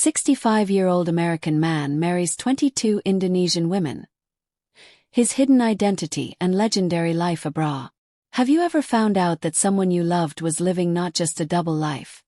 65-year-old American man marries 22 Indonesian women. His hidden identity and legendary life abroad. Have you ever found out that someone you loved was living not just a double life,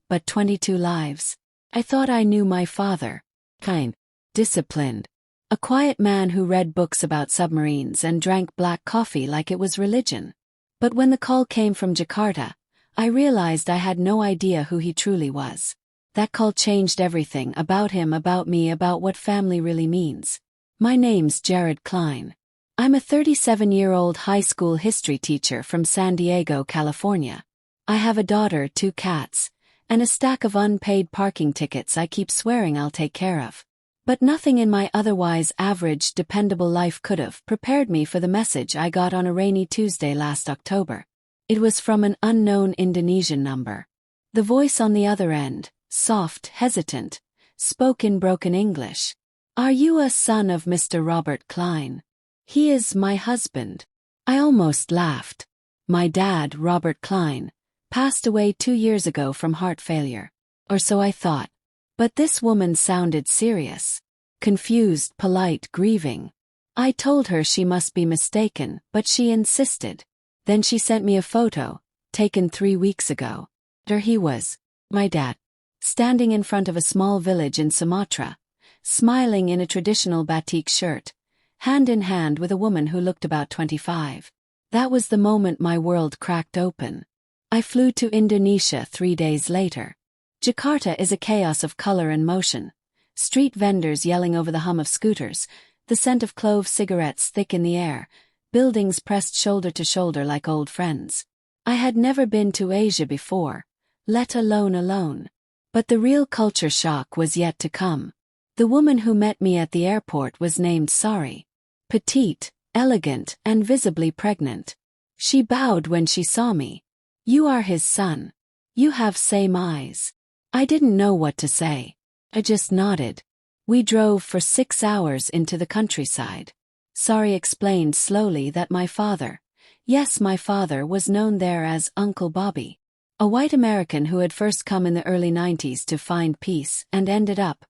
but 22 lives? I thought I knew my father. Kind, disciplined. A quiet man who read books about submarines and drank black coffee like it was religion. But when the call came from Jakarta, I realized I had no idea who he truly was. That call changed everything about him, about me, about what family really means. My name's Robert Klein. I'm a 37-year-old high school history teacher from San Diego, California. I have a daughter, 2 cats, and a stack of unpaid parking tickets I keep swearing I'll take care of. But nothing in my otherwise average, dependable life could have prepared me for the message I got on a rainy Tuesday last October. It was from an unknown Indonesian number. The voice on the other end, soft, hesitant, spoke in broken English. "Are you a son of Mr. Robert Klein?" "He is my husband." I almost laughed. My dad, Robert Klein, passed away 2 years ago from heart failure. Or so I thought. But this woman sounded serious. Confused, polite, grieving. I told her she must be mistaken, but she insisted. Then she sent me a photo, taken 3 weeks ago. There he was, my dad, standing in front of a small village in Sumatra, smiling in a traditional batik shirt, hand in hand with a woman who looked about 25. That was the moment my world cracked open. I flew to Indonesia 3 days later. Jakarta is a chaos of color and motion. Street vendors yelling over the hum of scooters, the scent of clove cigarettes thick in the air, buildings pressed shoulder to shoulder like old friends. I had never been to Asia before, let alone. But the real culture shock was yet to come. The woman who met me at the airport was named Sari. Petite, elegant, and visibly pregnant. She bowed when she saw me. "You are his son. You have same eyes." I didn't know what to say. I just nodded. We drove for 6 hours into the countryside. Sari explained slowly that my father, yes, my father, was known there as Uncle Bobby. A white American who had first come in the early 90s to find peace and ended up,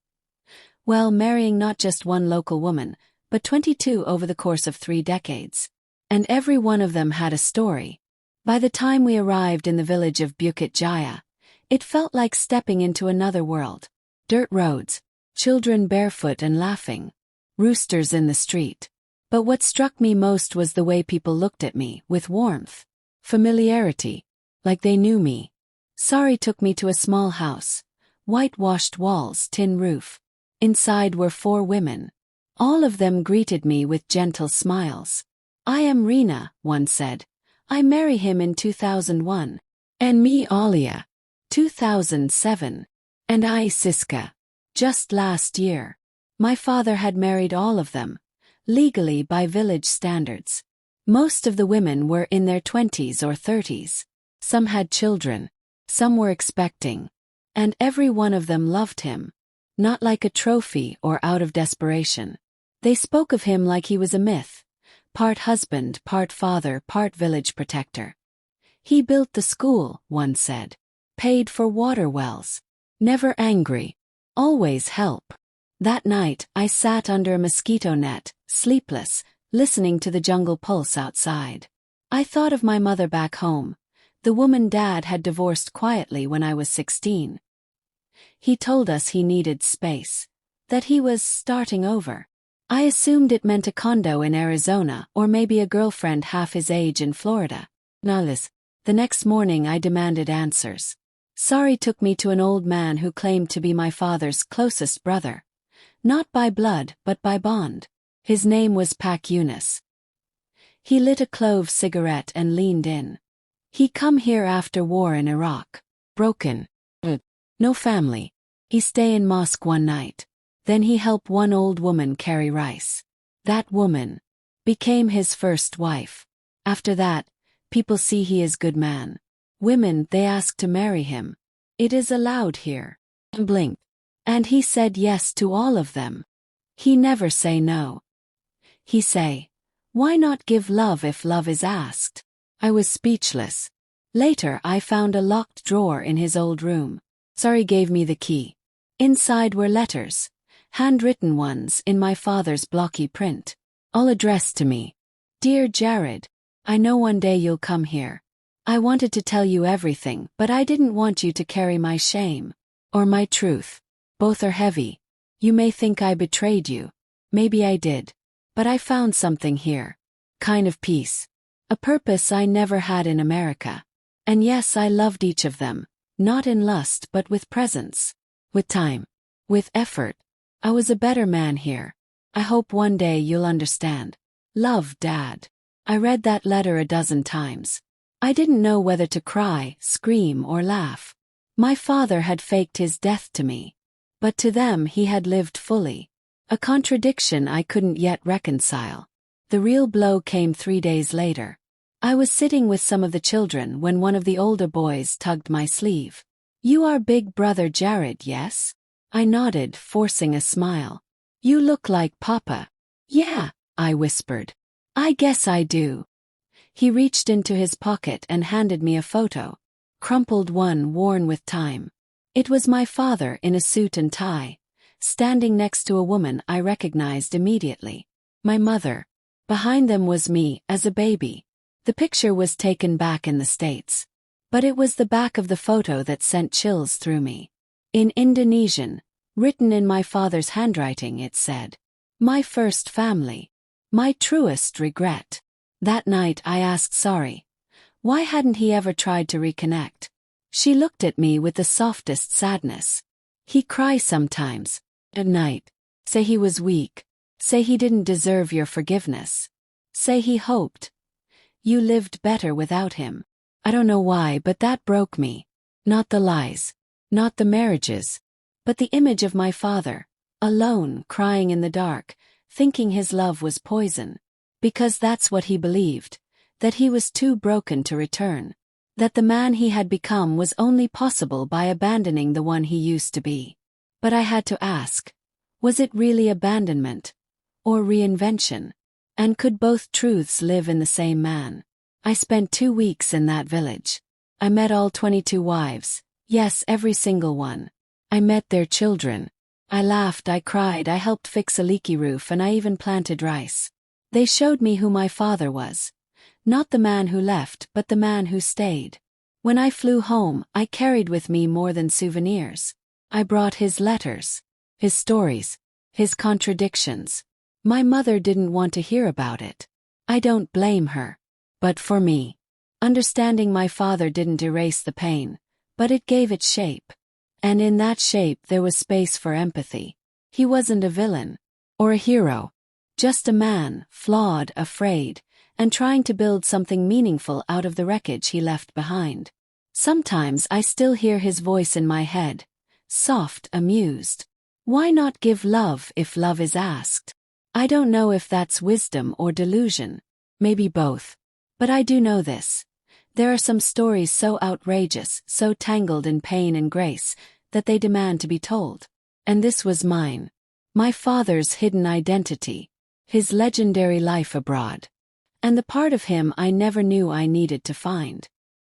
well, marrying not just one local woman, but 22 over the course of 3 decades. And every one of them had a story. By the time we arrived in the village of Bukit Jaya, it felt like stepping into another world. Dirt roads, children barefoot and laughing, roosters in the street. But what struck me most was the way people looked at me, with warmth, familiarity, like they knew me. Sari took me to a small house, whitewashed walls, tin roof. Inside were 4 women. All of them greeted me with gentle smiles. "I am Rina," one said. "I marry him in 2001. And me Alia, 2007. And I Siska, just last year." My father had married all of them, legally by village standards. Most of the women were in their 20s or 30s. Some had children, some were expecting. And every one of them loved him. Not like a trophy or out of desperation. They spoke of him like he was a myth. Part husband, part father, part village protector. "He built the school," one said. "Paid for water wells. Never angry. Always help." That night, I sat under a mosquito net, sleepless, listening to the jungle pulse outside. I thought of my mother back home. The woman Dad had divorced quietly when I was 16. He told us he needed space. That he was starting over. I assumed it meant a condo in Arizona or maybe a girlfriend half his age in Florida. Nalis. The next morning I demanded answers. Sari took me to an old man who claimed to be my father's closest brother. Not by blood, but by bond. His name was Pak Yunus. He lit a clove cigarette and leaned in. He come here after war in Iraq. Broken. No family. He stay in mosque one night. Then he help one old woman carry rice. That woman became his first wife. After that, people see he is good man. Women, they ask to marry him. It is allowed here. Blink. And he said yes to all of them. He never say no. He say, "Why not give love if love is asked?" I was speechless. Later I found a locked drawer in his old room. Sari gave me the key. Inside were letters, handwritten ones in my father's blocky print, all addressed to me. Dear Jared, I know one day you'll come here. I wanted to tell you everything, but I didn't want you to carry my shame. Or my truth. Both are heavy. You may think I betrayed you. Maybe I did. But I found something here. Kind of peace. A purpose I never had in America. And yes, I loved each of them. Not in lust but with presence. With time. With effort. I was a better man here. I hope one day you'll understand. Love, Dad. I read that letter a dozen times. I didn't know whether to cry, scream, or laugh. My father had faked his death to me. But to them he had lived fully. A contradiction I couldn't yet reconcile. The real blow came 3 days later. I was sitting with some of the children when one of the older boys tugged my sleeve. You are big brother Jared, yes? I nodded, forcing a smile. You look like Papa. Yeah, I whispered. I guess I do. He reached into his pocket and handed me a photo. Crumpled one worn with time. It was my father in a suit and tie, standing next to a woman I recognized immediately. My mother. Behind them was me, as a baby. The picture was taken back in the States. But it was the back of the photo that sent chills through me. In Indonesian, written in my father's handwriting, it said, "My first family. My truest regret." That night I asked sorry. Why hadn't he ever tried to reconnect? She looked at me with the softest sadness. He cries sometimes. At night. Say he was weak. Say he didn't deserve your forgiveness. Say he hoped you lived better without him. I don't know why, but that broke me. Not the lies. Not the marriages. But the image of my father, alone, crying in the dark, thinking his love was poison. Because that's what he believed. That he was too broken to return. That the man he had become was only possible by abandoning the one he used to be. But I had to ask, was it really abandonment? Or reinvention? And could both truths live in the same man? I spent 2 weeks in that village. I met all 22 wives, yes, every single one. I met their children. I laughed, I cried, I helped fix a leaky roof, and I even planted rice. They showed me who my father was. Not the man who left, but the man who stayed. When I flew home, I carried with me more than souvenirs. I brought his letters, his stories, his contradictions. My mother didn't want to hear about it. I don't blame her. But for me, understanding my father didn't erase the pain, but it gave it shape. And in that shape there was space for empathy. He wasn't a villain. Or a hero. Just a man, flawed, afraid, and trying to build something meaningful out of the wreckage he left behind. Sometimes I still hear his voice in my head, soft, amused. Why not give love if love is asked? I don't know if that's wisdom or delusion. Maybe both. But I do know this. There are some stories so outrageous, so tangled in pain and grace, that they demand to be told. And this was mine. My father's hidden identity. His legendary life abroad. And the part of him I never knew I needed to find.